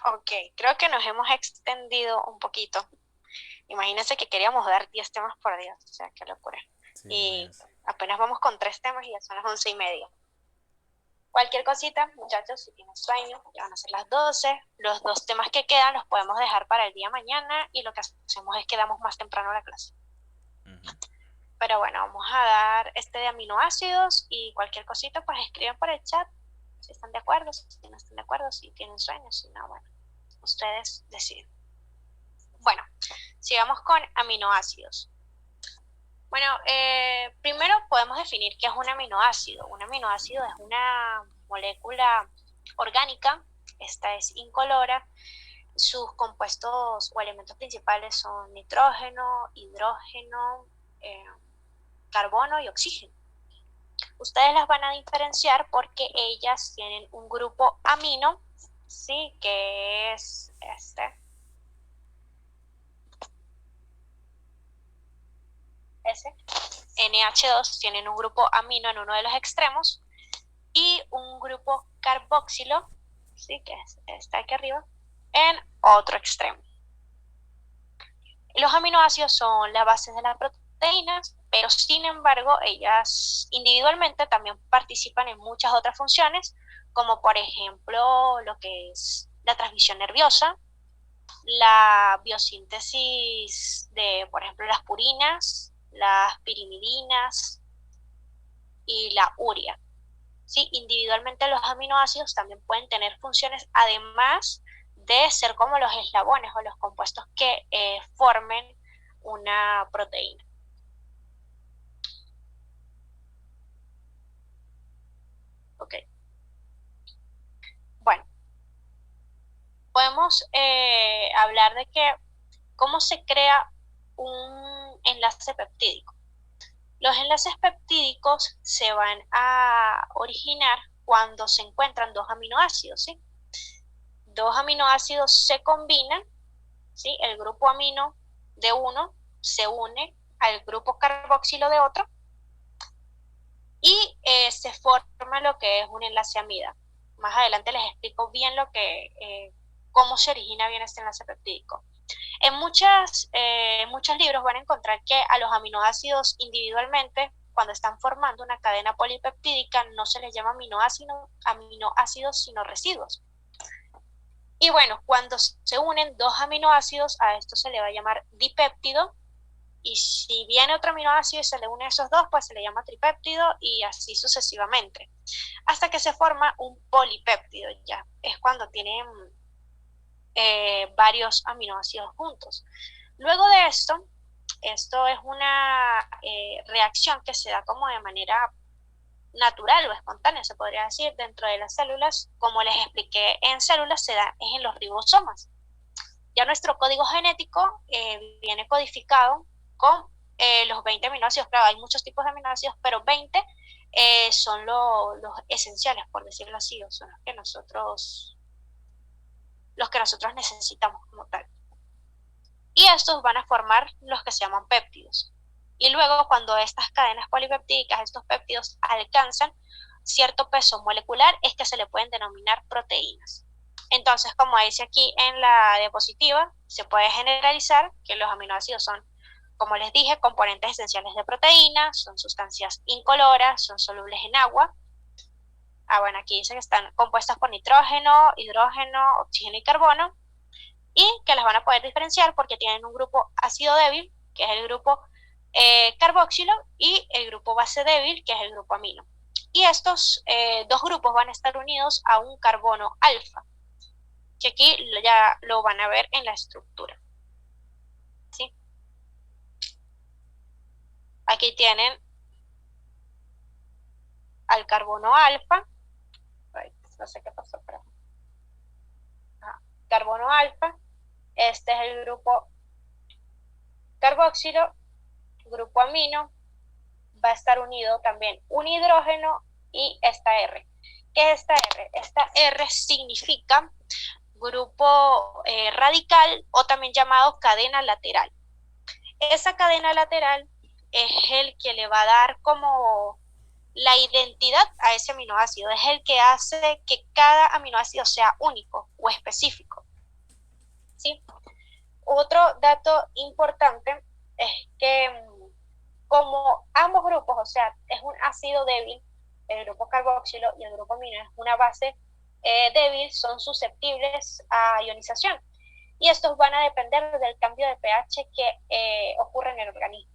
Ok, creo que nos hemos extendido un poquito. Imagínense que queríamos dar 10 temas por día, o sea, qué locura. Sí, Y imagínense. apenas vamos con 3 temas y ya son las 11:30. Cualquier cosita, muchachos, si tienen sueño, ya van a ser las 12. Los 2 temas que quedan los podemos dejar para el día mañana y lo que hacemos es que damos más temprano la clase. Ujú. Pero bueno, vamos a dar este de aminoácidos y cualquier cosita, pues escriben por el chat si están de acuerdo, si no están de acuerdo, si tienen sueños, si no, bueno, ustedes deciden. Bueno, sigamos con aminoácidos. Bueno, primero podemos definir qué es un aminoácido. Un aminoácido es una molécula orgánica, esta es incolora. Sus compuestos o elementos principales son nitrógeno, hidrógeno, eh, carbono y oxígeno. Ustedes las van a diferenciar porque ellas tienen un grupo amino, ¿sí? Que es ese. NH2 tienen un grupo amino en uno de los extremos y un grupo carboxilo, ¿sí? Que está aquí arriba, en otro extremo. Los aminoácidos son las bases de las proteínas, pero sin embargo ellas individualmente también participan en muchas otras funciones, como por ejemplo lo que es la transmisión nerviosa, la biosíntesis de, por ejemplo, las purinas, las pirimidinas y la urea. ¿Sí? Individualmente los aminoácidos también pueden tener funciones, además de ser como los eslabones o los compuestos que formen una proteína. Ok, bueno, podemos hablar de que cómo se crea un enlace peptídico. Los enlaces peptídicos se van a originar cuando se encuentran dos aminoácidos, ¿sí? Dos aminoácidos se combinan, ¿sí? El grupo amino de uno se une al grupo carboxilo de otro y se forma lo que es un enlace amida. Más adelante les explico bien cómo se origina bien este enlace peptídico. Muchos libros van a encontrar que a los aminoácidos individualmente, cuando están formando una cadena polipeptídica, no se les llama aminoácidos, sino residuos. Y bueno, cuando se unen dos aminoácidos, a esto se le va a llamar dipéptido. Y si viene otro aminoácido y se le une a esos dos, pues se le llama tripéptido y así sucesivamente. Hasta que se forma un polipéptido, ya. Es cuando tienen varios aminoácidos juntos. Luego de esto es una reacción que se da como de manera natural o espontánea, se podría decir, dentro de las células. Como les expliqué, en células se da es en los ribosomas. Ya nuestro código genético viene codificado con los 20 aminoácidos. Claro, hay muchos tipos de aminoácidos, pero 20 son los esenciales, por decirlo así, o son los que nosotros necesitamos como tal. Y estos van a formar los que se llaman péptidos. Y luego, cuando estas cadenas polipeptídicas, estos péptidos alcanzan cierto peso molecular, es que se le pueden denominar proteínas. Entonces, como dice aquí en la diapositiva, se puede generalizar que los aminoácidos son, como les dije, componentes esenciales de proteínas, son sustancias incoloras, son solubles en agua. Bueno, aquí dice que están compuestas por nitrógeno, hidrógeno, oxígeno y carbono, y que las van a poder diferenciar porque tienen un grupo ácido débil, que es el grupo carboxilo, y el grupo base débil, que es el grupo amino. Y estos dos grupos van a estar unidos a un carbono alfa, que aquí ya lo van a ver en la estructura. ¿Sí? Aquí tienen al carbono alfa, no sé qué pasó, pero carbono alfa, este es el grupo carboxilo, grupo amino, va a estar unido también un hidrógeno y esta R. ¿Qué es esta R? Esta R significa grupo radical o también llamado cadena lateral. Esa cadena lateral es el que le va a dar como la identidad a ese aminoácido, es el que hace que cada aminoácido sea único o específico. ¿sí? Otro dato importante es que como ambos grupos, o sea, es un ácido débil, el grupo carboxilo y el grupo amino es una base débil, son susceptibles a ionización. Y estos van a depender del cambio de pH que ocurre en el organismo.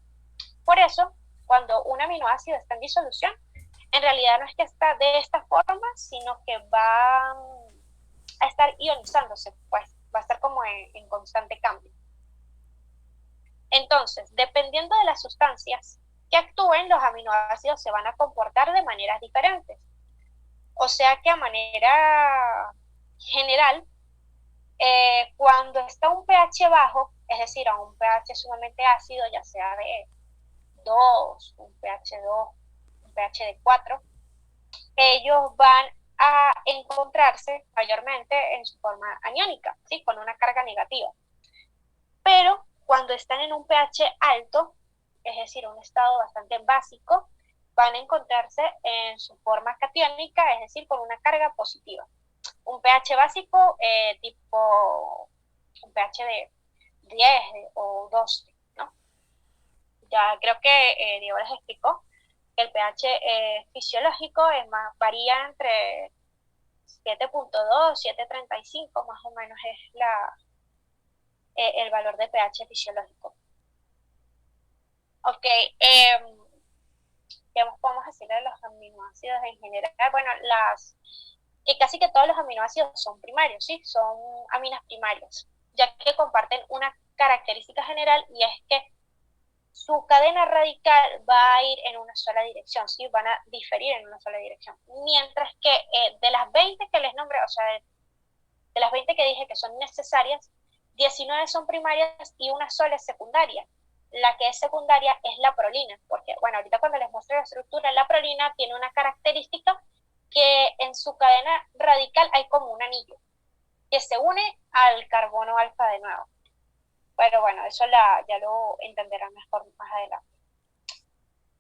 Por eso, cuando un aminoácido está en disolución, en realidad no es que está de esta forma, sino que va a estar ionizándose, pues va a estar como en constante cambio. Entonces, dependiendo de las sustancias que actúen, los aminoácidos se van a comportar de maneras diferentes. O sea que a manera general, cuando está un pH bajo, es decir, a un pH sumamente ácido, ya sea de 2, un pH 2, un pH de 4, ellos van a encontrarse mayormente en su forma aniónica, ¿sí? Con una carga negativa. Pero cuando están en un pH alto, es decir, un estado bastante básico, van a encontrarse en su forma catiónica, es decir, con una carga positiva. Un pH básico tipo un pH de 10 o 12, ¿no? Ya creo que Diego les explicó que el pH fisiológico es más, varía entre 7.2, 7.35, más o menos es el valor de pH fisiológico. Ok, ¿qué podemos decir de los aminoácidos en general? Bueno, que casi que todos los aminoácidos son primarios, ¿sí? Son aminas primarias, ya que comparten una característica general y es que su cadena radical va a ir en una sola dirección, ¿sí? Van a diferir en una sola dirección. Mientras que de las 20 que les nombré, o sea, de las 20 que dije que son necesarias, 19 son primarias y una sola es secundaria. La que es secundaria es la prolina, porque, bueno, ahorita cuando les muestre la estructura, la prolina tiene una característica que en su cadena radical hay como un anillo que se une al carbono alfa de nuevo. Pero bueno, eso ya lo entenderán mejor más adelante.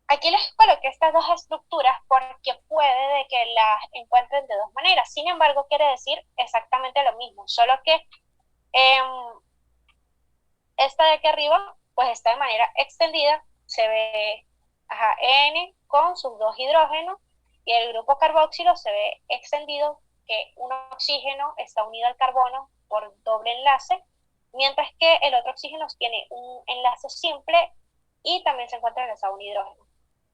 Aquí les coloqué estas dos estructuras porque puede de que las encuentren de dos maneras. Sin embargo, quiere decir exactamente lo mismo, solo que esta de aquí arriba pues está de manera extendida, se ve N con sus dos hidrógenos y el grupo carboxilo se ve extendido, que un oxígeno está unido al carbono por doble enlace, mientras que el otro oxígeno tiene un enlace simple y también se encuentra enlazado a un hidrógeno.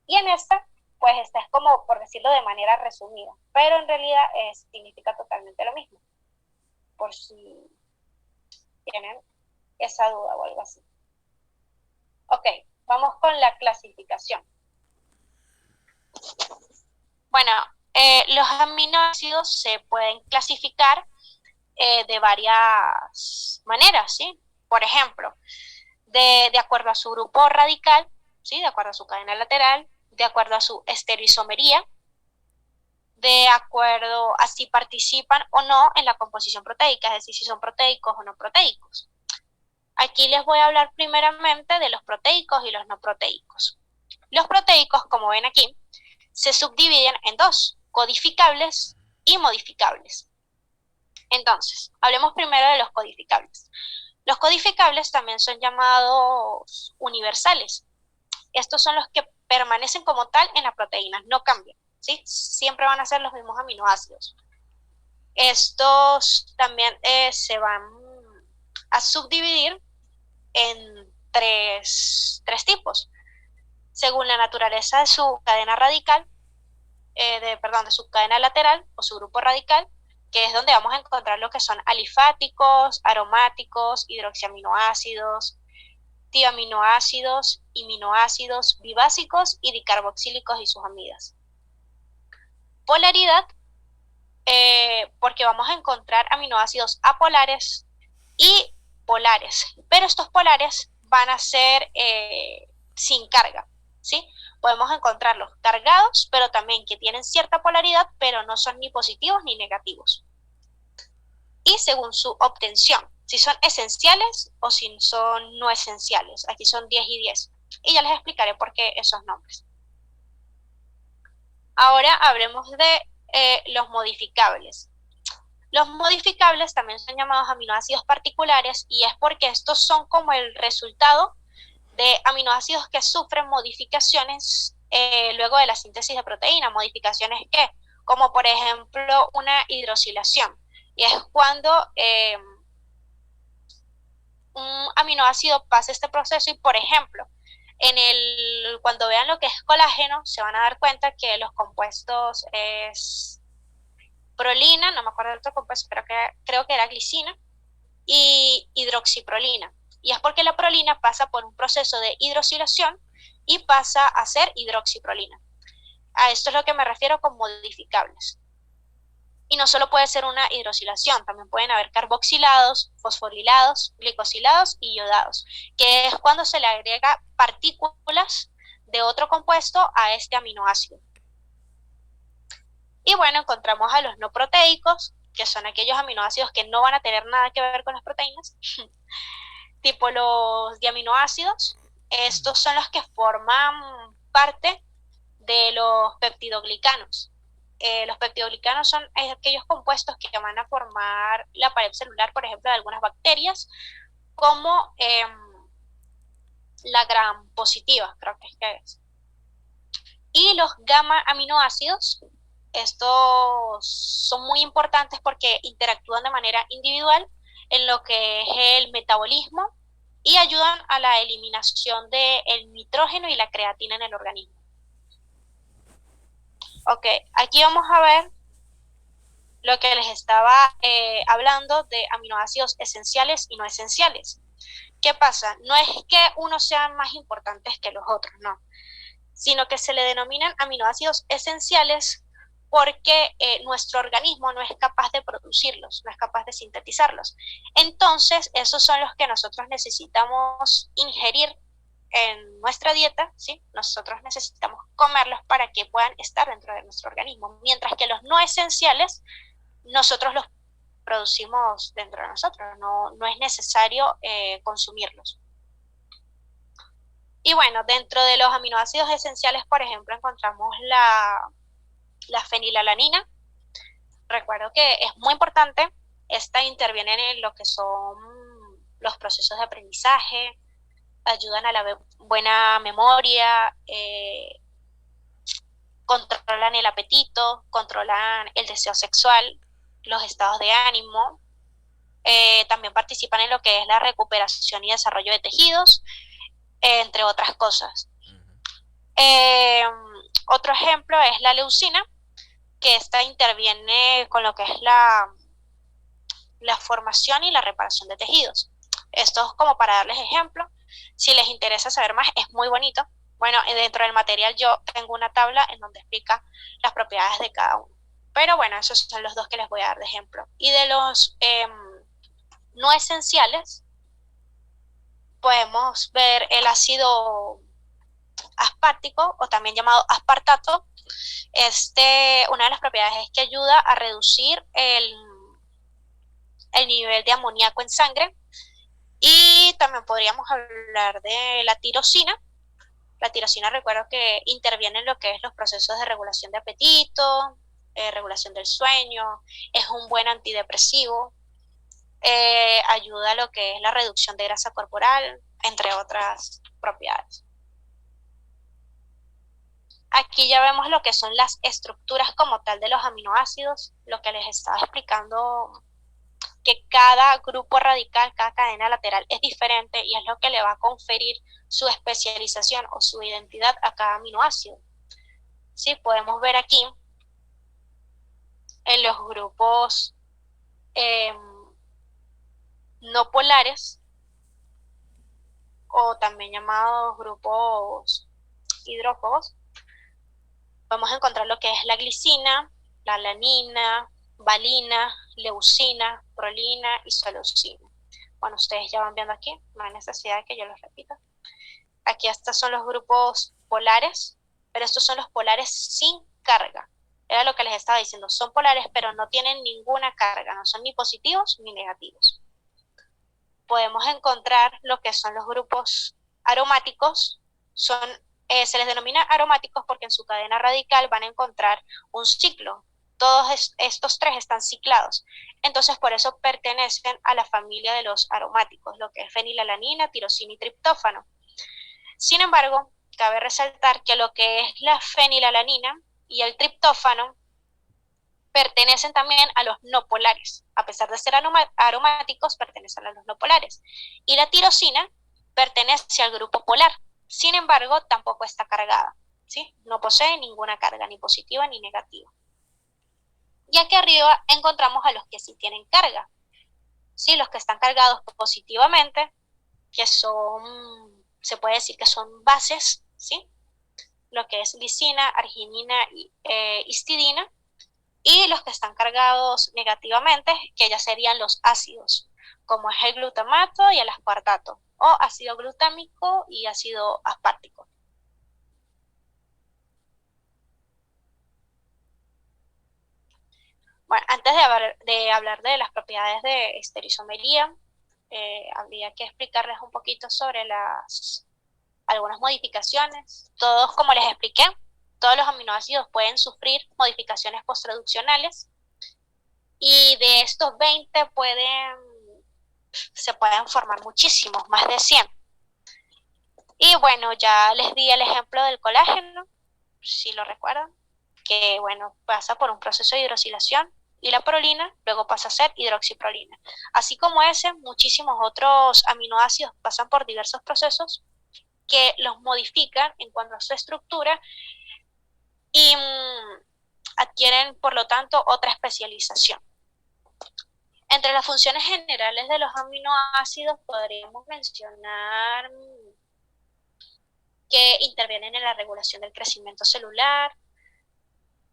Y en esta, pues esta es como, por decirlo de manera resumida, pero en realidad significa totalmente lo mismo, por si tienen esa duda o algo así. Ok, vamos con la clasificación. Bueno, los aminoácidos se pueden clasificar de varias maneras, ¿sí? Por ejemplo, de acuerdo a su grupo radical, ¿sí? De acuerdo a su cadena lateral, de acuerdo a su estereoisomería, de acuerdo a si participan o no en la composición proteica, es decir, si son proteicos o no proteicos. Aquí les voy a hablar primeramente de los proteicos y los no proteicos. Los proteicos, como ven aquí, se subdividen en dos, codificables y modificables. Entonces, hablemos primero de los codificables. Los codificables también son llamados universales. Estos son los que permanecen como tal en la proteína, no cambian, ¿sí? Siempre van a ser los mismos aminoácidos. Estos también se van a subdividir en tres tipos, según la naturaleza de su cadena radical, de su cadena lateral o su grupo radical, que es donde vamos a encontrar lo que son alifáticos, aromáticos, hidroxiaminoácidos, tiaminoácidos, iminoácidos, bibásicos y dicarboxílicos y sus amidas. Polaridad, porque vamos a encontrar aminoácidos apolares y polares, pero estos polares van a ser sin carga, ¿sí? Podemos encontrarlos cargados, pero también que tienen cierta polaridad, pero no son ni positivos ni negativos. Y según su obtención, si son esenciales o si son no esenciales. Aquí son 10 y 10. Y ya les explicaré por qué esos nombres. Ahora hablemos de los modificables. Los modificables también son llamados aminoácidos particulares y es porque estos son como el resultado de aminoácidos que sufren modificaciones luego de la síntesis de proteína. ¿Modificaciones qué? Como por ejemplo una hidroxilación. Y es cuando un aminoácido pasa este proceso y, por ejemplo, cuando vean lo que es colágeno, se van a dar cuenta que los compuestos es prolina, no me acuerdo del otro compuesto, pero creo que era glicina, y hidroxiprolina. Y es porque la prolina pasa por un proceso de hidroxilación y pasa a ser hidroxiprolina. A esto es lo que me refiero con modificables. Y no solo puede ser una hidroxilación, también pueden haber carboxilados, fosforilados, glicosilados y iodados, que es cuando se le agrega partículas de otro compuesto a este aminoácido. Y bueno, encontramos a los no proteicos, que son aquellos aminoácidos que no van a tener nada que ver con las proteínas, tipo los diaminoácidos. Estos son los que forman parte de los peptidoglicanos. Los peptidoglicanos son aquellos compuestos que van a formar la pared celular, por ejemplo, de algunas bacterias, como la gram positiva, creo que es. Y los gamma aminoácidos, estos son muy importantes porque interactúan de manera individual en lo que es el metabolismo y ayudan a la eliminación del nitrógeno y la creatina en el organismo. Ok, aquí vamos a ver lo que les estaba hablando de aminoácidos esenciales y no esenciales. ¿Qué pasa? No es que unos sean más importantes que los otros, no, sino que se le denominan aminoácidos esenciales porque nuestro organismo no es capaz de producirlos, no es capaz de sintetizarlos. Entonces, esos son los que nosotros necesitamos ingerir en nuestra dieta, ¿sí? Nosotros necesitamos comerlos para que puedan estar dentro de nuestro organismo, mientras que los no esenciales, nosotros los producimos dentro de nosotros, no es necesario consumirlos. Y bueno, dentro de los aminoácidos esenciales, por ejemplo, encontramos la fenilalanina. Recuerdo que es muy importante, esta interviene en lo que son los procesos de aprendizaje, ayudan a la buena memoria, controlan el apetito, controlan el deseo sexual, los estados de ánimo, también participan en lo que es la recuperación y desarrollo de tejidos, entre otras cosas. Otro ejemplo es la leucina, que esta interviene con lo que es la formación y la reparación de tejidos. Esto es como para darles ejemplo. Si les interesa saber más, es muy bonito. Bueno, dentro del material yo tengo una tabla en donde explica las propiedades de cada uno. Pero bueno, esos son los dos que les voy a dar de ejemplo. Y de los no esenciales, podemos ver el ácido aspartico, o también llamado aspartato. Una de las propiedades es que ayuda a reducir el nivel de amoníaco en sangre. Y también podríamos hablar de la tirosina. La tirosina, recuerdo que interviene en lo que es los procesos de regulación de apetito, regulación del sueño, es un buen antidepresivo, ayuda a lo que es la reducción de grasa corporal, entre otras propiedades. Aquí ya vemos lo que son las estructuras como tal de los aminoácidos, lo que les estaba explicando, que cada grupo radical, cada cadena lateral es diferente y es lo que le va a conferir su especialización o su identidad a cada aminoácido. Sí, podemos ver aquí en los grupos no polares, o también llamados grupos hidrófobos, vamos a encontrar lo que es la glicina, la alanina, valina, leucina, prolina y isoleucina. Bueno, ustedes ya van viendo aquí, no hay necesidad de que yo los repita. Aquí estos son los grupos polares, pero estos son los polares sin carga. Era lo que les estaba diciendo, son polares pero no tienen ninguna carga, no son ni positivos ni negativos. Podemos encontrar lo que son los grupos aromáticos, se les denomina aromáticos porque en su cadena radical van a encontrar un ciclo. Todos estos tres están ciclados. Entonces, por eso pertenecen a la familia de los aromáticos, lo que es fenilalanina, tirosina y triptófano. Sin embargo, cabe resaltar que lo que es la fenilalanina y el triptófano pertenecen también a los no polares. A pesar de ser aromáticos, pertenecen a los no polares. Y la tirosina pertenece al grupo polar. Sin embargo, tampoco está cargada, ¿sí? No posee ninguna carga, ni positiva ni negativa. Y aquí arriba encontramos a los que sí tienen carga, ¿sí? Los que están cargados positivamente, que son, se puede decir que son bases, ¿sí? Lo que es lisina, arginina y histidina, y los que están cargados negativamente, que ya serían los ácidos, como es el glutamato y el aspartato, o ácido glutámico y ácido aspartico. Bueno, antes de hablar de las propiedades de estereoisomería, habría que explicarles un poquito sobre algunas modificaciones. Todos, como les expliqué, todos los aminoácidos pueden sufrir modificaciones posttraduccionales, y de estos 20 se pueden formar muchísimos, más de 100. Y bueno, ya les di el ejemplo del colágeno, si lo recuerdan, que bueno, pasa por un proceso de hidroxilación, y la prolina luego pasa a ser hidroxiprolina. Así como ese, muchísimos otros aminoácidos pasan por diversos procesos que los modifican en cuanto a su estructura y adquieren, por lo tanto, otra especialización. Entre las funciones generales de los aminoácidos podríamos mencionar que intervienen en la regulación del crecimiento celular.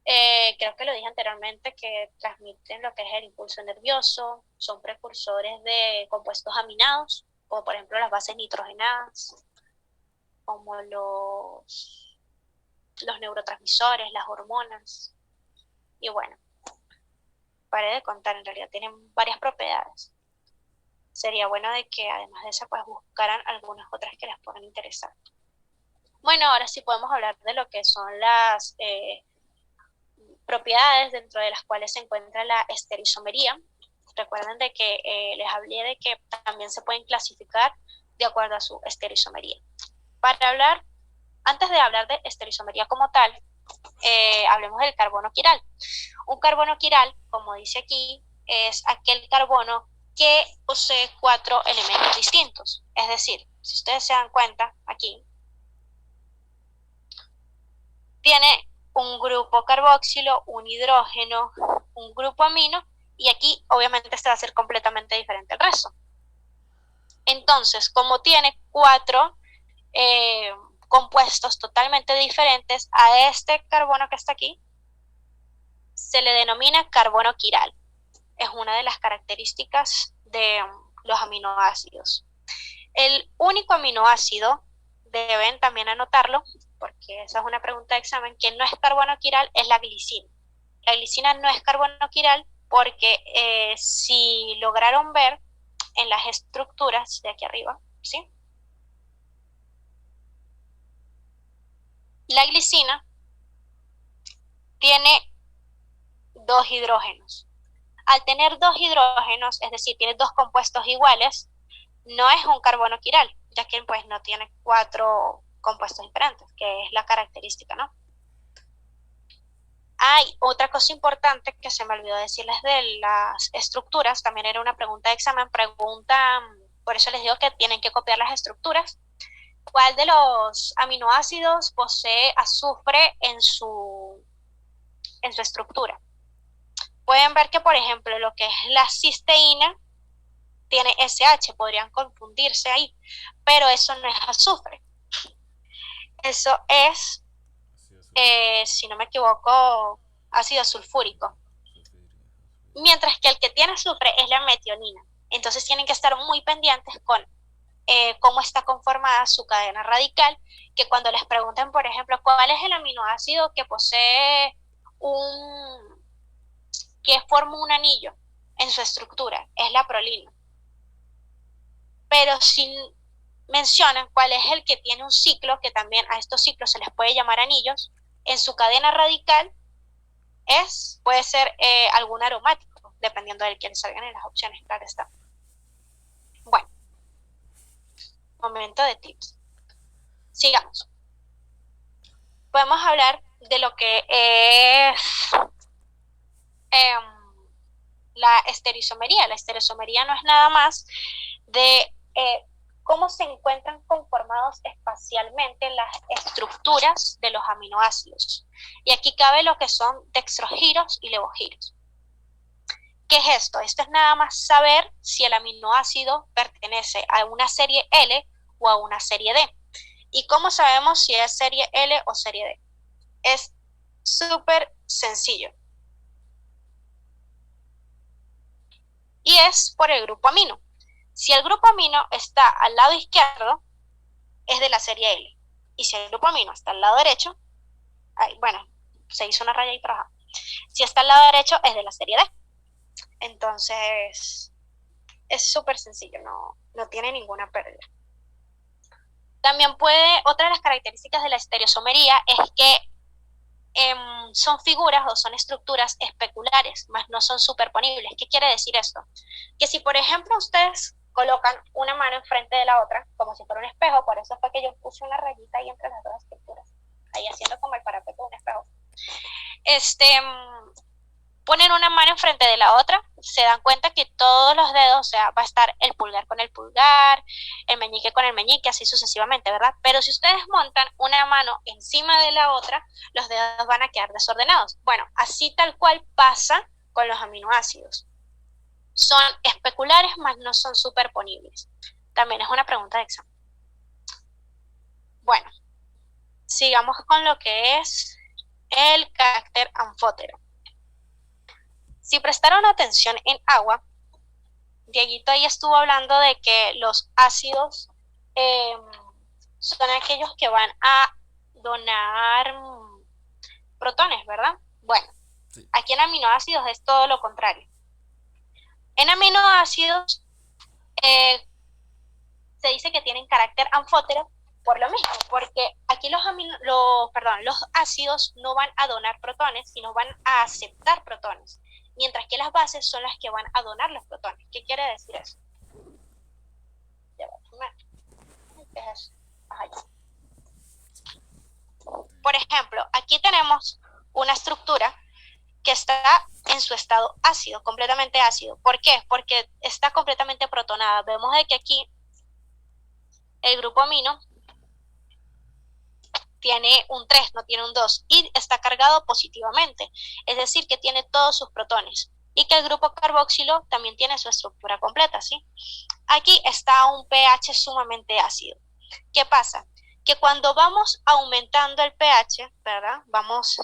Creo que lo dije anteriormente, que transmiten lo que es el impulso nervioso, son precursores de compuestos aminados, como por ejemplo las bases nitrogenadas, como los neurotransmisores, las hormonas. Y bueno, paré de contar, en realidad tienen varias propiedades. Sería bueno de que además de esa pues buscaran algunas otras que les puedan interesar. Bueno, ahora sí podemos hablar de lo que son las propiedades dentro de las cuales se encuentra la estereoisomería. Recuerden de que les hablé de que también se pueden clasificar de acuerdo a su estereoisomería. Antes de hablar de estereoisomería como tal, hablemos del carbono quiral. Un carbono quiral, como dice aquí, es aquel carbono que posee 4 elementos distintos. Es decir, si ustedes se dan cuenta, aquí tiene un grupo carboxilo, un hidrógeno, un grupo amino, y aquí obviamente este va a ser completamente diferente al resto. Entonces, como tiene 4 compuestos totalmente diferentes a este carbono que está aquí, se le denomina carbono quiral. Es una de las características de los aminoácidos. El único aminoácido, deben también anotarlo, porque esa es una pregunta de examen, que no es carbono quiral, es la glicina. La glicina no es carbono quiral porque si lograron ver en las estructuras de aquí arriba, ¿sí? La glicina tiene 2 hidrógenos. Al tener 2 hidrógenos, es decir, tiene 2 compuestos iguales, no es un carbono quiral, ya que pues no tiene 4 compuestos diferentes, que es la característica, ¿no? Hay otra cosa importante que se me olvidó decirles de las estructuras, también era una pregunta de examen, por eso les digo que tienen que copiar las estructuras. ¿Cuál de los aminoácidos posee azufre en su estructura? Pueden ver que, por ejemplo, lo que es la cisteína tiene SH, podrían confundirse ahí, pero eso no es azufre. Eso es, si no me equivoco, ácido sulfúrico. Mientras que el que tiene azufre es la metionina. Entonces tienen que estar muy pendientes con cómo está conformada su cadena radical, que cuando les pregunten, por ejemplo, cuál es el aminoácido que posee que forma un anillo en su estructura, es la prolina. Pero si mencionan cuál es el que tiene un ciclo, que también a estos ciclos se les puede llamar anillos, en su cadena radical, puede ser algún aromático, dependiendo del que le salgan en las opciones, claro está. Bueno, momento de tips. Sigamos. Podemos hablar de lo que es la estereoisomería. La estereoisomería no es nada más de cómo se encuentran conformados espacialmente las estructuras de los aminoácidos. Y aquí cabe lo que son dextrogiros y levogiros. ¿Qué es esto? Esto es nada más saber si el aminoácido pertenece a una serie L o a una serie D. ¿Y cómo sabemos si es serie L o serie D? Es súper sencillo. Y es por el grupo amino. Si el grupo amino está al lado izquierdo, es de la serie L. Y si el grupo amino está al lado derecho, bueno, se hizo una raya ahí, pero ajá. Si está al lado derecho, es de la serie D. Entonces, es súper sencillo, no tiene ninguna pérdida. También otra de las características de la estereoisomería es que son figuras o son estructuras especulares, más no son superponibles. ¿Qué quiere decir esto? Que si, por ejemplo, ustedes colocan una mano enfrente de la otra, como si fuera un espejo, por eso fue que yo puse una rayita ahí entre las dos estructuras, ahí haciendo como el parapeto de un espejo. Ponen una mano enfrente de la otra, se dan cuenta que todos los dedos, o sea, va a estar el pulgar con el pulgar, el meñique con el meñique, así sucesivamente, ¿verdad? Pero si ustedes montan una mano encima de la otra, los dedos van a quedar desordenados. Bueno, así tal cual pasa con los aminoácidos. Son especulares, mas no son superponibles. También es una pregunta de examen. Bueno, sigamos con lo que es el carácter anfótero. Si prestaron atención en agua, Dieguito ahí estuvo hablando de que los ácidos son aquellos que van a donar protones, ¿verdad? Bueno, sí. Aquí en aminoácidos es todo lo contrario. En aminoácidos se dice que tienen carácter anfótero por lo mismo, porque aquí los ácidos no van a donar protones, sino van a aceptar protones, mientras que las bases son las que van a donar los protones. ¿Qué quiere decir eso? Por ejemplo, aquí tenemos una estructura que está en su estado ácido, completamente ácido. ¿Por qué? Porque está completamente protonada. Vemos de que aquí el grupo amino tiene un 3, no tiene un 2, y está cargado positivamente, es decir, que tiene todos sus protones, y que el grupo carboxilo también tiene su estructura completa, ¿sí? Aquí está un pH sumamente ácido. ¿Qué pasa? Que cuando vamos aumentando el pH, ¿verdad? Vamos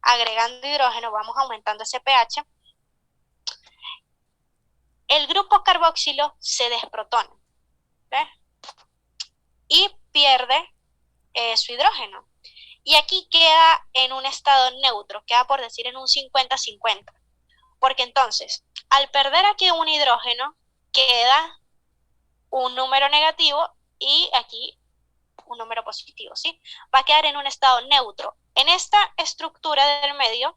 agregando hidrógeno, vamos aumentando ese pH, el grupo carboxilo se desprotona, ¿ves? Y pierde su hidrógeno. Y aquí queda en un estado neutro, queda por decir en un 50-50. Porque entonces, al perder aquí un hidrógeno, queda un número negativo y aquí un número positivo, ¿sí? Va a quedar en un estado neutro. En esta estructura del medio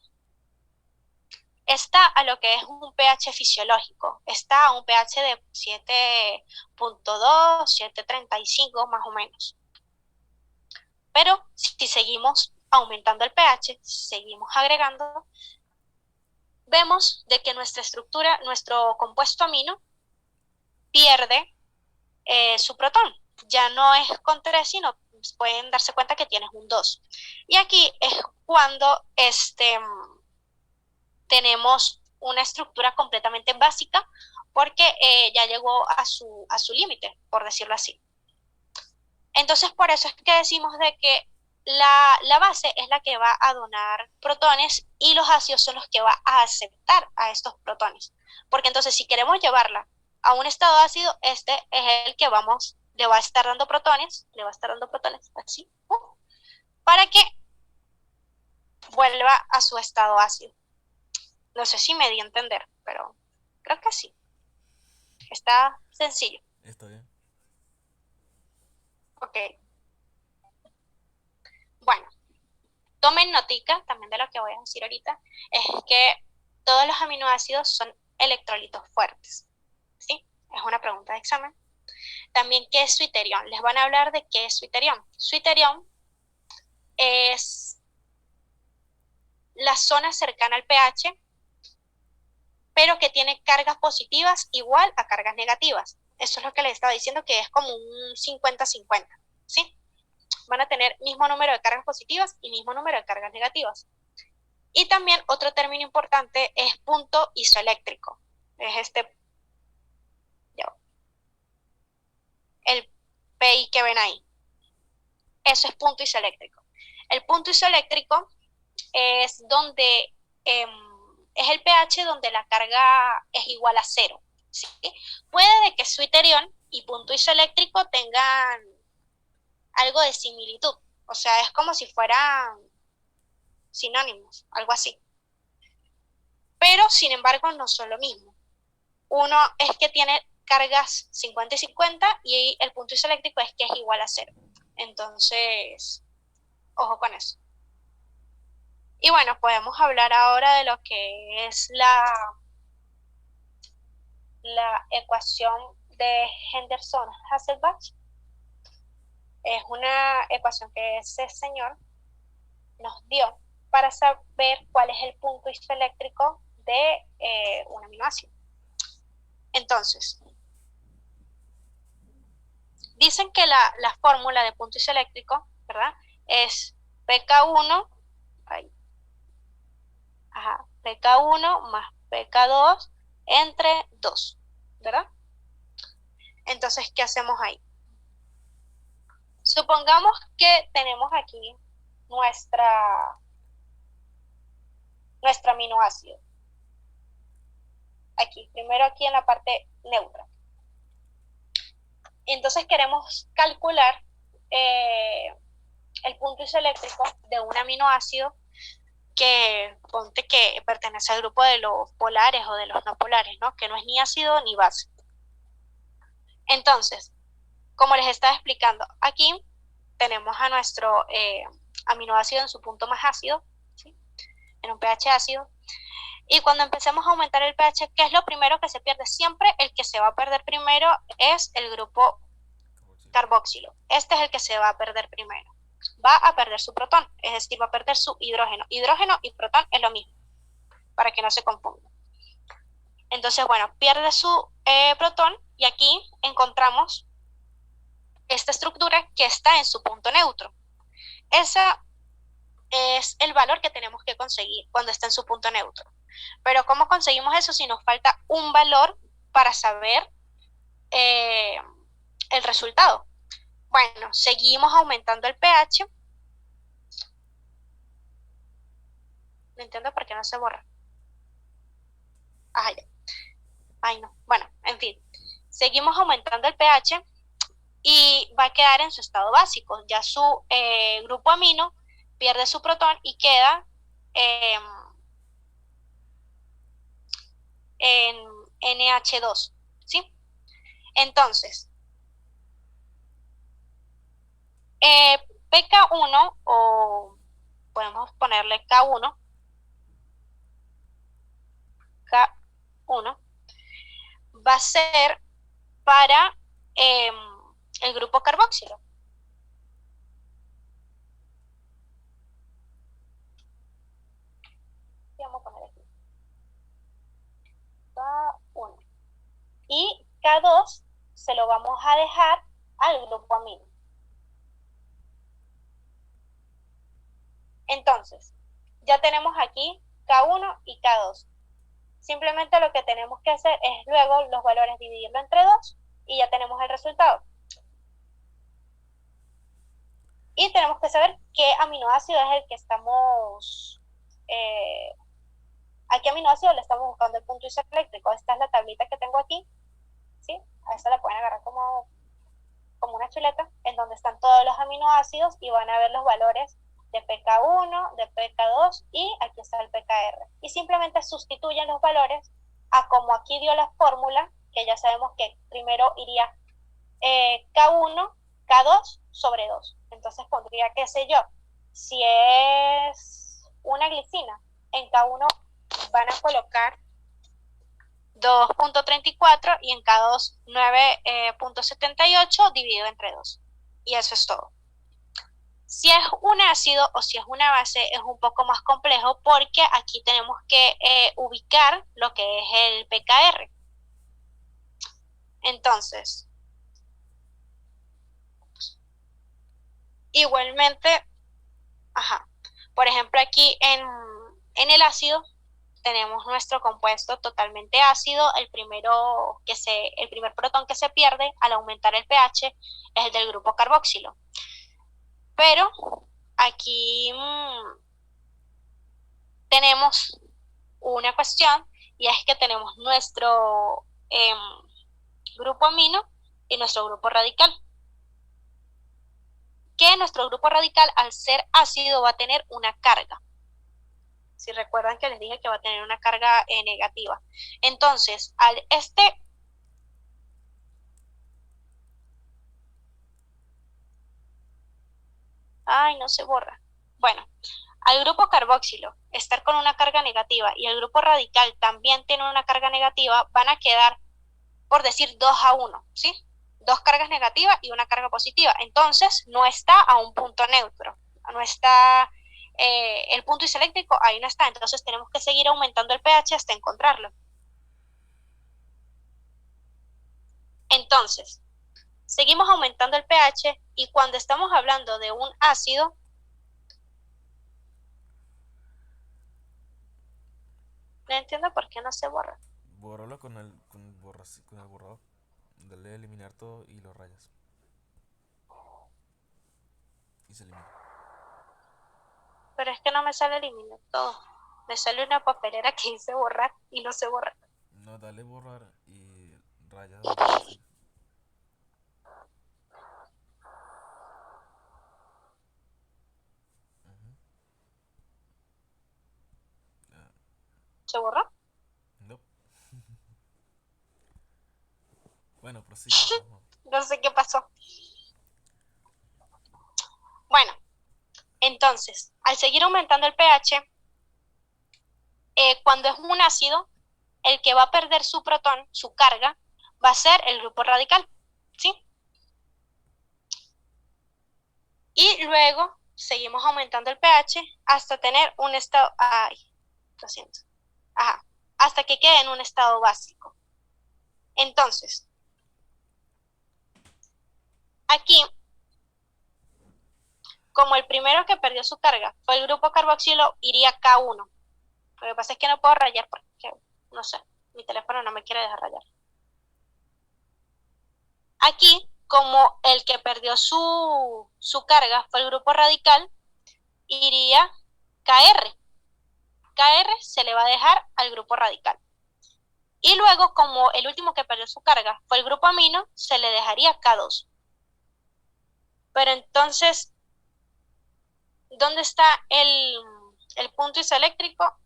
está a lo que es un pH fisiológico. Está a un pH de 7.2, 7.35 más o menos. Pero si seguimos aumentando el pH, seguimos agregando, vemos de que nuestra estructura, nuestro compuesto amino, pierde su protón. Ya no es con 3, sino pueden darse cuenta que tienes un 2. Y aquí es cuando tenemos una estructura completamente básica, porque ya llegó a su límite, por decirlo así. Entonces, por eso es que decimos de que la base es la que va a donar protones y los ácidos son los que va a aceptar a estos protones. Porque entonces, si queremos llevarla a un estado ácido, este es el que le va a estar dando protones así, para que vuelva a su estado ácido. No sé si me di a entender, pero creo que sí. Está sencillo. Está bien. Ok. Bueno, tomen notica también de lo que voy a decir ahorita, es que todos los aminoácidos son electrolitos fuertes, ¿sí? Es una pregunta de examen. También, ¿qué es suiterión? Les van a hablar de qué es suiterión. Suiterión es la zona cercana al pH, pero que tiene cargas positivas igual a cargas negativas. Eso es lo que les estaba diciendo, que es como un 50-50, ¿sí? Van a tener mismo número de cargas positivas y mismo número de cargas negativas. Y también otro término importante es punto isoeléctrico. Es el PI que ven ahí. Eso es punto isoeléctrico. El punto isoeléctrico es donde es el pH donde la carga es igual a 0, ¿sí? Puede que suiterión y punto isoeléctrico tengan algo de similitud, o sea, es como si fueran sinónimos, algo así. Pero, sin embargo, no son lo mismo. Uno es que tiene cargas 50 y 50 y el punto isoeléctrico es que es igual a 0. Entonces, ojo con eso. Y bueno, podemos hablar ahora de lo que es la ecuación de Henderson-Hasselbalch. Es una ecuación que ese señor nos dio para saber cuál es el punto isoeléctrico de un aminoácido. Entonces, dicen que la fórmula de punto isoeléctrico, ¿verdad? Es pK1, pK1 más pK2 entre 2, ¿verdad? Entonces, ¿qué hacemos ahí? Supongamos que tenemos aquí nuestro aminoácido. Aquí, primero aquí en la parte neutra. Entonces queremos calcular el punto isoeléctrico de un aminoácido que ponte que pertenece al grupo de los polares o de los no polares, ¿no? Que no es ni ácido ni base. Entonces, como les estaba explicando, aquí tenemos a nuestro aminoácido en su punto más ácido, ¿sí? En un pH ácido. Y cuando empecemos a aumentar el pH, ¿qué es lo primero que se pierde? Siempre el que se va a perder primero es el grupo carboxilo. Este es el que se va a perder primero. Va a perder su protón, es decir, va a perder su hidrógeno. Hidrógeno y protón es lo mismo, para que no se confunda. Entonces, bueno, pierde su protón y aquí encontramos esta estructura que está en su punto neutro. Esa es el valor que tenemos que conseguir cuando está en su punto neutro. Pero ¿cómo conseguimos eso si nos falta un valor para saber el resultado? Bueno, seguimos aumentando el pH. No entiendo por qué no se borra. Ya. Ay, no. Bueno, en fin. Seguimos aumentando el pH y va a quedar en su estado básico. Ya su grupo amino pierde su protón y queda en NH2, ¿sí? Entonces, pK1, o podemos ponerle K1, va a ser para el grupo carboxilo. Vamos a poner aquí K1 y K2 se lo vamos a dejar al grupo amino. Entonces, ya tenemos aquí K1 y K2. Simplemente lo que tenemos que hacer es luego los valores dividirlo entre 2 y ya tenemos el resultado. Y tenemos que saber qué aminoácido es el que estamos, a qué aminoácido le estamos buscando el punto isoeléctrico. Esta es la tablita que tengo aquí, ¿sí? A esta la pueden agarrar como una chuleta, en donde están todos los aminoácidos y van a ver los valores de pK1, de pK2 y aquí está el pKr. Y simplemente sustituyen los valores a como aquí dio la fórmula, que ya sabemos que primero iría K1, K2 sobre 2. Entonces pondría, qué sé yo, si es una glicina, en K1 van a colocar 2.34 y en K2 9.78 dividido entre 2. Y eso es todo. Si es un ácido o si es una base es un poco más complejo porque aquí tenemos que ubicar lo que es el pKr. Entonces, igualmente, por ejemplo aquí en el ácido tenemos nuestro compuesto totalmente ácido. El primer protón que se pierde al aumentar el pH es el del grupo carboxilo. Pero aquí tenemos una cuestión y es que tenemos nuestro grupo amino y nuestro grupo radical. Que nuestro grupo radical, al ser ácido, va a tener una carga. Si recuerdan que les dije que va a tener una carga negativa. Entonces, Ay, no se borra. Bueno, al grupo carboxilo estar con una carga negativa y el grupo radical también tiene una carga negativa, van a quedar, por decir, 2-1, ¿sí? 2 cargas negativas y una carga positiva. Entonces, no está a un punto neutro. No está el punto isoeléctrico, ahí no está. Entonces, tenemos que seguir aumentando el pH hasta encontrarlo. Entonces, seguimos aumentando el pH y cuando estamos hablando de un ácido, no entiendo por qué no se borra. Bórralo con el borrador. Dale a eliminar todo y lo rayas. Y se elimina. Pero es que no me sale eliminar todo. Me sale una papelera que dice borrar y no se borra. No, dale borrar y rayas donde va a decir. Ujú. Ah, ¿Se borró? no. Bueno, prosigue de todos modos. No sé qué pasó. Bueno, entonces, al seguir aumentando el pH, cuando es un ácido, el que va a perder su protón, su carga, va a ser el grupo radical, ¿sí? Y luego seguimos aumentando el pH hasta tener un estado, lo siento, hasta que quede en un estado básico. Entonces, aquí, como el primero que perdió su carga fue el grupo carboxilo, iría K1. Lo que pasa es que no puedo rayar porque, no sé, mi teléfono no me quiere dejar rayar. Aquí, como el que perdió su carga fue el grupo radical, iría KR. KR se le va a dejar al grupo radical. Y luego, como el último que perdió su carga fue el grupo amino, se le dejaría K2. Pero entonces, ¿dónde está el punto isoeléctrico?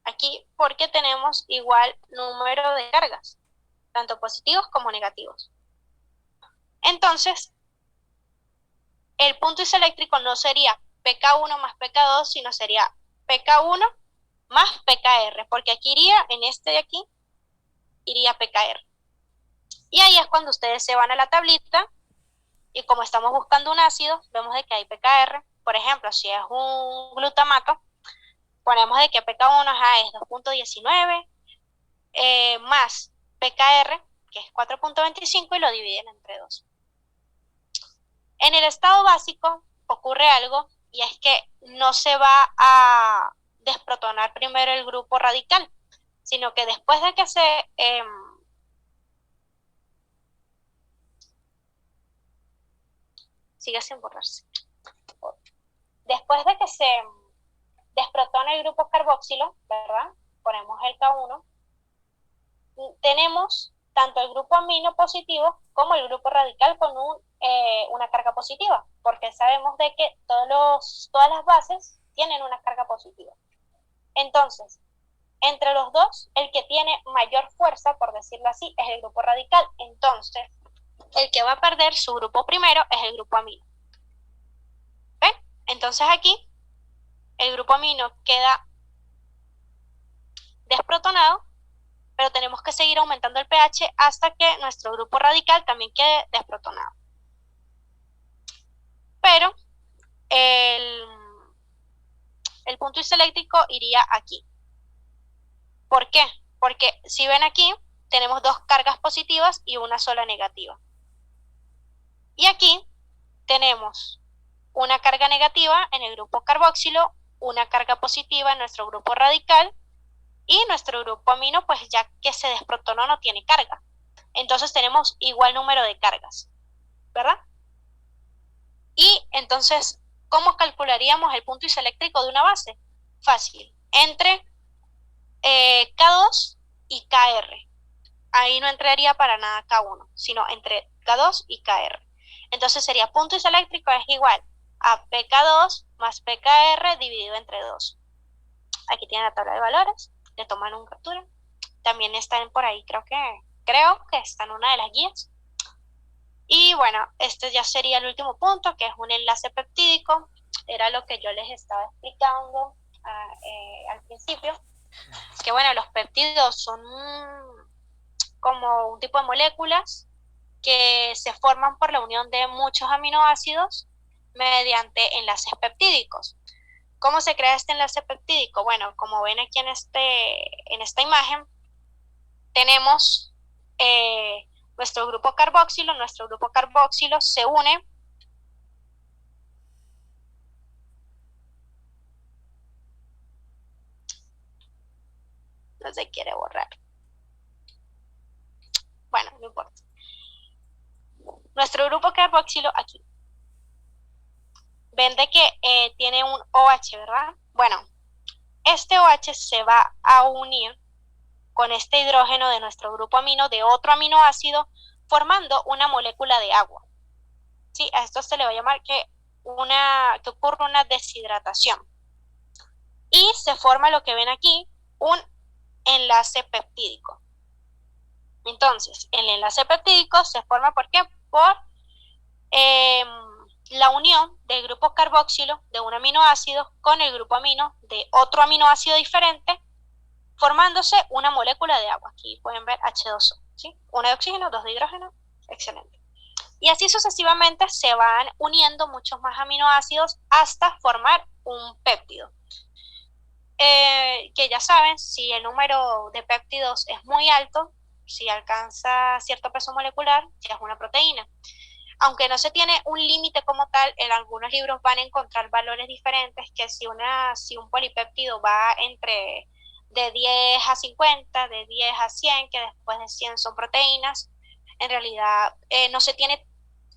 Aquí, porque tenemos igual número de cargas, tanto positivos como negativos. Entonces, el punto isoeléctrico no sería pK1 más pK2, sino sería pK1 más pKr, porque aquí iría, en este de aquí, iría pKr. Y ahí es cuando ustedes se van a la tablita y como estamos buscando un ácido, vemos de que hay pKr. Por ejemplo, si es un glutamato, ponemos de que pK1 es 2.19 más pKr, que es 4.25, y lo dividen entre 2. En el estado básico ocurre algo y es que no se va a desprotonar primero el grupo radical, sino que después de que sigue sin borrarse. Después de que se desprotona el grupo carboxilo, ¿verdad? Ponemos el K1, tenemos tanto el grupo amino positivo como el grupo radical con una carga positiva, porque sabemos de que todas las bases tienen una carga positiva. Entonces, entre los dos, el que tiene mayor fuerza, por decirlo así, es el grupo radical. Entonces, el que va a perder su grupo primero es el grupo amino. ¿Ven? Entonces aquí el grupo amino queda desprotonado, pero tenemos que seguir aumentando el pH hasta que nuestro grupo radical también quede desprotonado. Pero el punto isoeléctrico iría aquí. ¿Por qué? Porque si ven aquí, tenemos dos cargas positivas y una sola negativa. Y aquí tenemos una carga negativa en el grupo carboxilo, una carga positiva en nuestro grupo radical, y nuestro grupo amino, pues ya que se desprotonó, no tiene carga. Entonces tenemos igual número de cargas, ¿verdad? Y entonces, ¿cómo calcularíamos el punto isoeléctrico de una base? Fácil, entre K2 y KR. Ahí no entraría para nada K1, sino entre K2 y KR. Entonces sería punto isoeléctrico es igual a PK2 más PKR dividido entre 2. Aquí tienen la tabla de valores, le toman un captura. También están por ahí, creo que está en una de las guías. Y bueno, este ya sería el último punto, que es un enlace peptídico. Era lo que yo les estaba explicando al principio. Que bueno, los péptidos son como un tipo de moléculas que se forman por la unión de muchos aminoácidos mediante enlaces peptídicos. ¿Cómo se crea este enlace peptídico? Bueno, como ven aquí en esta imagen, tenemos nuestro grupo carboxilo se une no se quiere borrar. Bueno, no importa. Nuestro grupo carboxilo aquí. Ven de que tiene un OH, ¿verdad? Bueno, este OH se va a unir con este hidrógeno de nuestro grupo amino de otro aminoácido, formando una molécula de agua. ¿Sí? A esto se le va a llamar que ocurre una deshidratación. Y se forma lo que ven aquí, un enlace peptídico. Entonces, el enlace peptídico se forma ¿por qué? Por la unión del grupo carboxilo de un aminoácido con el grupo amino de otro aminoácido diferente, formándose una molécula de agua. Aquí pueden ver H2O, ¿sí? Una de oxígeno, dos de hidrógeno, excelente. Y así sucesivamente se van uniendo muchos más aminoácidos hasta formar un péptido. Que ya saben, si el número de péptidos es muy alto, si alcanza cierto peso molecular, ya es una proteína. Aunque no se tiene un límite como tal, en algunos libros van a encontrar valores diferentes, que si un polipéptido va entre de 10 a 50, de 10 a 100, que después de 100 son proteínas, en realidad no se tiene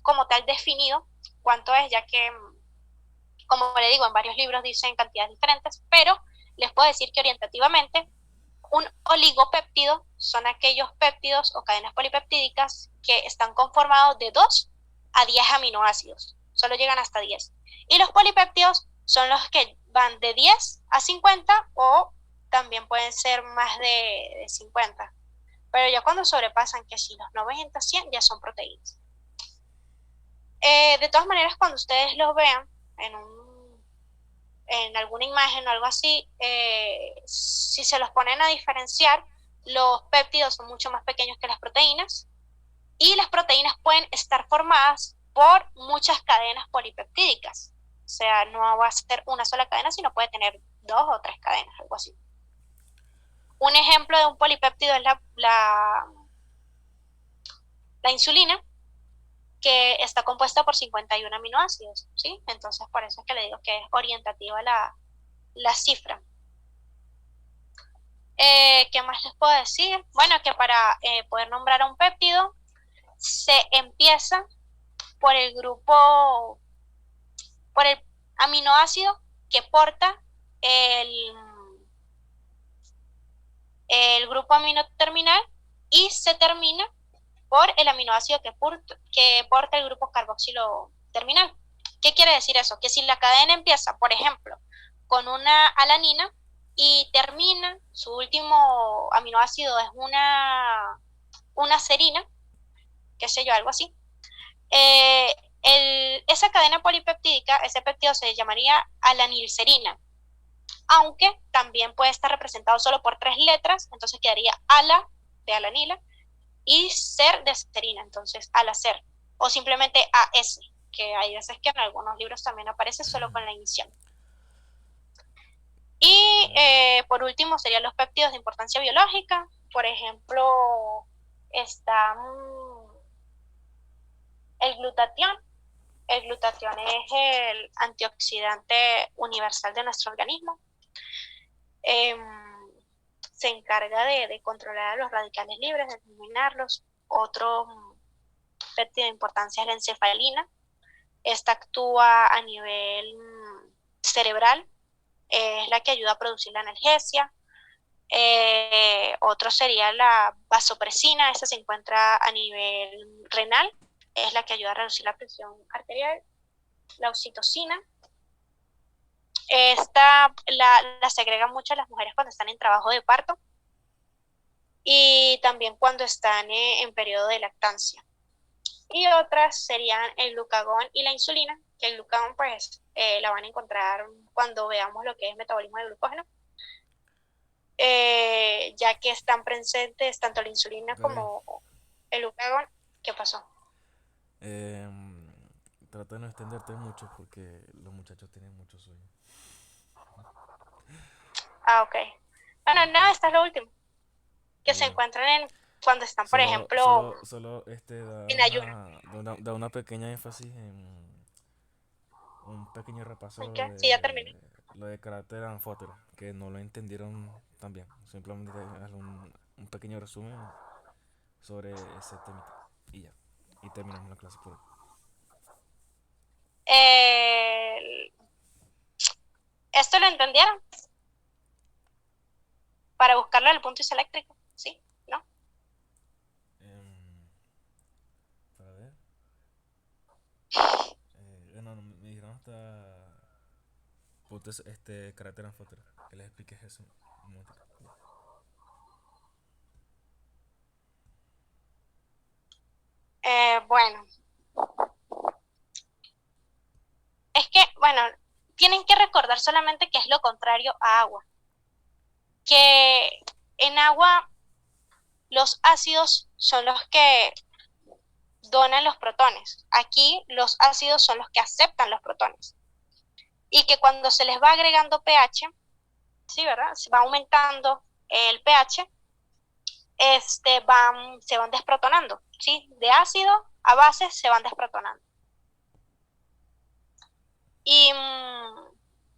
como tal definido cuánto es, ya que, como le digo, en varios libros dicen cantidades diferentes, pero les puedo decir que orientativamente un oligopéptido son aquellos péptidos o cadenas polipeptídicas que están conformados de 2 a 10 aminoácidos, solo llegan hasta 10. Y los polipéptidos son los que van de 10 a 50 o también pueden ser más de 50. Pero ya cuando sobrepasan que si los 90, 100 ya son proteínas. De todas maneras, cuando ustedes los vean en alguna imagen o algo así, si se los ponen a diferenciar, los péptidos son mucho más pequeños que las proteínas y las proteínas pueden estar formadas por muchas cadenas polipeptídicas. O sea, no va a ser una sola cadena, sino puede tener 2 o 3 cadenas, algo así. Un ejemplo de un polipéptido es la insulina, que está compuesta por 51 aminoácidos, ¿sí? Entonces, por eso es que le digo que es orientativa la cifra. ¿Qué más les puedo decir? Bueno, que para poder nombrar a un péptido, se empieza por el aminoácido que porta el grupo amino terminal y se termina por el aminoácido que porta el grupo carboxilo terminal. ¿Qué quiere decir eso? Que si la cadena empieza, por ejemplo, con una alanina y termina, su último aminoácido es una serina, qué sé yo, algo así, esa cadena polipeptídica, ese péptido se llamaría alanilserina. aunque también puede estar representado solo por 3 letras, entonces quedaría ala de alanila y ser de serina, entonces alacer, o simplemente AS, que hay veces que en algunos libros también aparece solo con la inicial. Y por último serían los péptidos de importancia biológica, por ejemplo, está el glutatión. El glutatión es el antioxidante universal de nuestro organismo. Eh, Se encarga de controlar los radicales libres, de eliminarlos. Otro péptido de importancia es la encefalina. Esta actúa a nivel cerebral, es la que ayuda a producir la analgesia. Otro sería la vasopresina, esta se encuentra a nivel renal, es la que ayuda a reducir la presión arterial. La oxitocina, esta la segregan mucho las mujeres cuando están en trabajo de parto y también cuando están en periodo de lactancia. Y otras serían el glucagón y la insulina, que el glucagón pues la van a encontrar cuando veamos lo que es metabolismo de glucógeno, ya que están presentes tanto la insulina Gaby, como el glucagón. ¿Qué pasó? em, trata de no extenderte mucho porque los muchachos tienen mucho sueño. Ah, ok. Bueno, no, esta es lo último, que Y se bueno, encuentran cuando están, por ejemplo, da en ayuno. da una pequeña énfasis en un pequeño repaso ¿Ok? Sí, ya terminé. lo de carácter anfótero, que no lo entendieron tan bien. Simplemente hazle un pequeño resumen sobre ese temita. Y ya. Y terminamos la clase por hoy. Eh, ¿Esto lo entendieron? Para buscarlo del punto isoeléctrico, ¿sí? ¿No? Em, para ver. No, me dijeron hasta puntos, carácter anfótero. Que les expliques eso un momentico. Ya. Bueno, es que, bueno, tienen que recordar solamente que es lo contrario a agua. Que en agua los ácidos son los que donan los protones. Aquí los ácidos son los que aceptan los protones. Y que cuando se les va agregando pH, sí, ¿verdad? Se va aumentando el pH, se van desprotonando, ¿sí? De ácido a base se van desprotonando. Y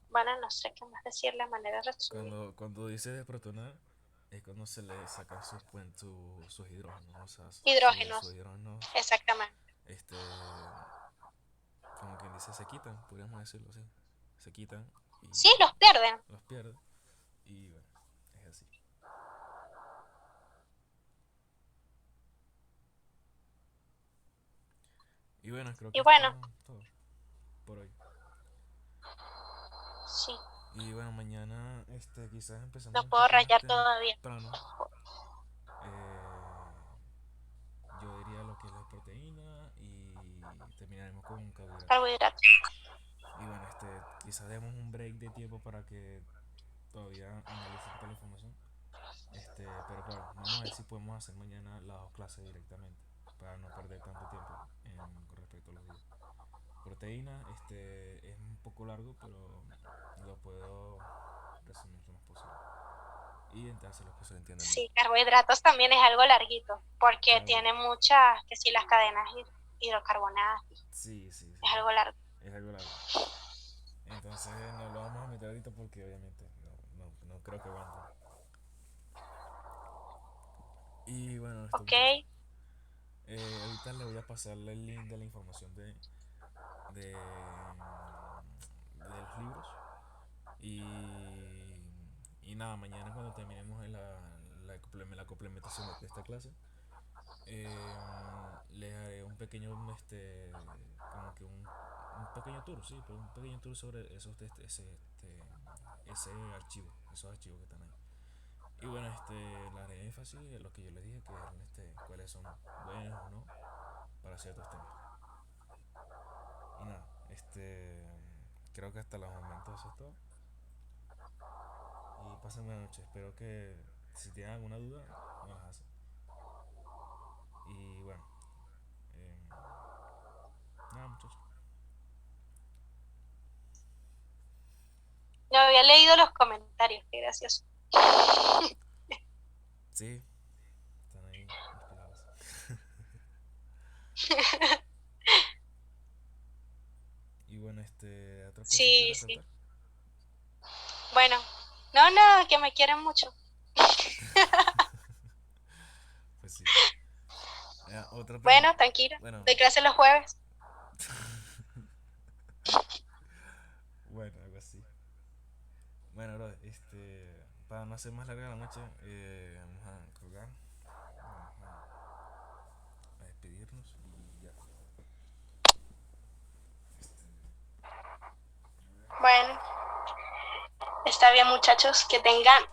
bueno, no sé qué más decir de manera resumida. Cuando dice desprotonar, es cuando se le sacan sus hidrógenos. O sea, sus Hidrógenos, hidrógenos, exactamente. este, como quien dice, se quitan, podríamos decirlo así. Se quitan y Sí, los pierden. los pierde. Y bueno, es así. Y bueno, creo Y que bueno, está todo por hoy. sí, Y bueno, mañana quizás empezamos no un puedo poco más rayar todavía. temprano. Eh, yo diría lo que es la proteína y terminaremos con carbohidratos. Carbohidratos. Y bueno, quizás demos un break de tiempo para que todavía analicen toda la información. Pero claro, vamos a ver si podemos hacer mañana las dos clases directamente para no perder tanto tiempo con respecto a los días. Proteína, es un poco largo, pero lo puedo resumir lo más posible. Y entonces los que se entienden bien. Sí, carbohidratos también es algo larguito, porque Carbo, tiene muchas, que sí, las cadenas hidrocarbonadas, sí, sí, sí, es algo largo. es algo largo. Entonces no lo vamos a meter ahorita porque obviamente no creo que aguanten. Y bueno, esto Ok, muchachos. Ahorita le voy a pasarle el link de la información de, de los libros. Y, y nada, mañana cuando terminemos la complementación de esta clase, les haré un pequeño, como que un pequeño tour, sí, pero un pequeño tour sobre ese archivo, esos archivos que están ahí. Y bueno, le haré énfasis en lo que yo les dije, que eran cuáles son buenos o no para ciertos temas. Y nada, creo que hasta los momentos eso es todo. pasen buena noche. Espero que si tienen alguna duda, me las hacen. Y bueno, em, nada, muchachos. No había leído los comentarios, qué gracioso. Sí, están ahí inspirados. Y bueno, otra cosa que Sí, resaltar. sí. Bueno, no, nada, que me quieren mucho. Pues sí. Otra pregunta. Bueno, tranquilo. Bueno, De clase los jueves. bueno, algo así. Bueno, bro, para no hacer más larga la noche, vamos a colgar, vamos a despedirnos y ya. Este, a ver. Bueno, está bien, muchachos, que tengan,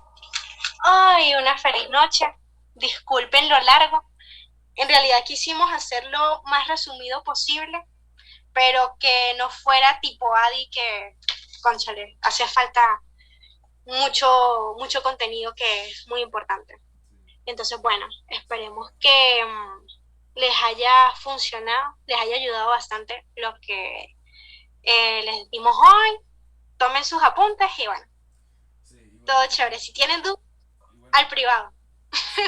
ay, una feliz noche. Disculpen lo largo. En realidad quisimos hacerlo más resumido posible, pero que no fuera tipo Adi que, cónchale, hace falta mucho contenido que es muy importante. Entonces, bueno, esperemos que les haya funcionado, les haya ayudado bastante lo que les dimos hoy. Tomen sus apuntes y bueno, Sí, todo chévere. Si tienen dudas, igual, al privado. sí.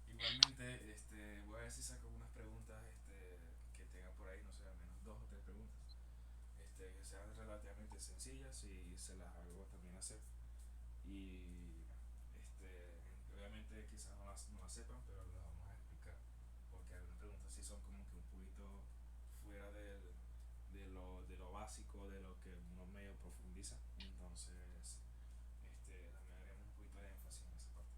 Igualmente, voy a ver si saco unas preguntas, que tenga por ahí, no sé, al menos dos o tres preguntas, que sean relativamente sencillas y se las hago también hacer. Y, obviamente quizás no las sepan, pero las vamos a explicar, porque algunas preguntas sí son como que un poquito fuera de lo básico, de lo que uno medio profundiza. Entonces, también haremos un poquito de énfasis en esa parte.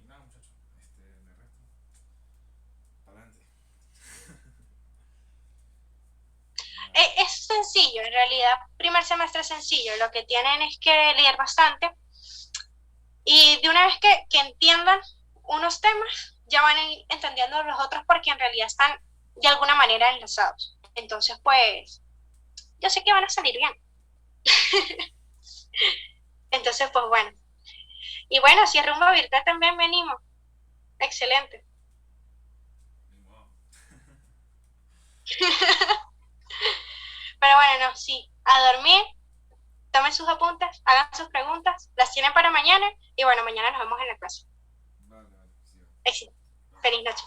Y nada, muchachos, de resto, para adelante. Nada. Es sencillo, en realidad, primer semestre es sencillo. Lo que tienen es que leer bastante y de una vez que entiendan unos temas, ya van a ir entendiendo los otros porque en realidad están de alguna manera enlazados. Entonces, pues, yo sé que van a salir bien. Entonces, pues bueno. Y bueno, si es rumbo virtual también venimos. Excelente. Ni modo. Pero bueno, no, sí. A dormir, tomen sus apuntes, hagan sus preguntas, las tienen para mañana y bueno, mañana nos vemos en la clase. Vale, vale, sí, va. Éxito. Feliz noche.